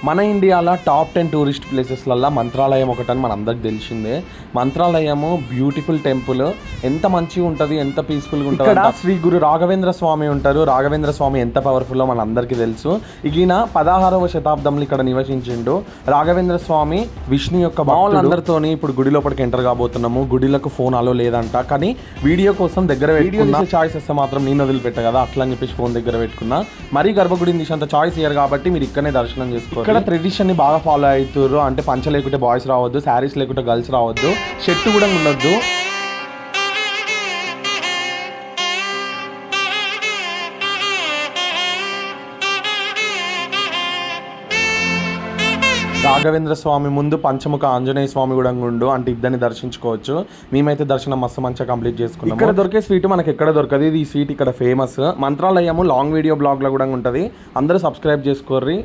మన ఇండియాలో top 10 tourist ప్లేసెస్లల్లో Mantralayam ఒకటని మనందరికి తెలిసిందే. మంత్రాలయము బ్యూటిఫుల్ టెంపుల్, ఎంత మంచిగా ఉంటుంది, ఎంత పీస్ఫుల్గా ఉంటుంది. ఇక్కడ శ్రీ గురు రాఘవేంద్ర స్వామి ఉంటారు. రాఘవేంద్ర స్వామి ఎంత పవర్ఫుల్లో మన అందరికీ తెలుసు. ఈయన 16వ శతాబ్దంలో ఇక్కడ నివసించిండు. రాఘవేంద్ర స్వామి విష్ణు యొక్క వాళ్ళందరితోని ఇప్పుడు గుడి లోపలికి ఎంటర్ కాబోతున్నాము. గుడిలకు ఫోన్ అలో లేదంట, కానీ వీడియో కోసం దగ్గర పెట్టుకున్నా. చాయిస్ వస్తే మాత్రం నేను వదిలిపెట్టా కదా, అట్లా అని చెప్పేసి ఫోన్ దగ్గర పెట్టుకున్నా. మరీ గర్భగుడిని తీసేంత చాయిస్ ఇయ్యారు కాబట్టి మీరు ఇక్కడనే దర్శనం చేసుకోవాలి. ఇక్కడ ట్రెడిషన్ ని బాగా ఫాలో అవుతారు. అంటే పంచ లేకుంటే బాయ్స్ రావద్దు, శారీస్ లేకుంటే గర్ల్స్ రావద్దు, షర్ట్ కూడా ఉండొద్దు. రాఘవేంద్ర స్వామి ముందు పంచముఖ ఆంజనేయ స్వామి కూడా ఉండు, అంటే ఇద్దరిని దర్శించుకోవచ్చు. మేమైతే దర్శనం మస్తు మంచిగా కంప్లీట్ చేసుకున్నాం. ఇక్కడ దొరికే స్వీట్ మనకి ఎక్కడ దొరకదు. ఇది ఈ స్వీట్ ఇక్కడ famous. Mantralayam long video blog లో కూడా ఉంటుంది. అందరూ సబ్స్క్రైబ్ చేసుకోర్రి.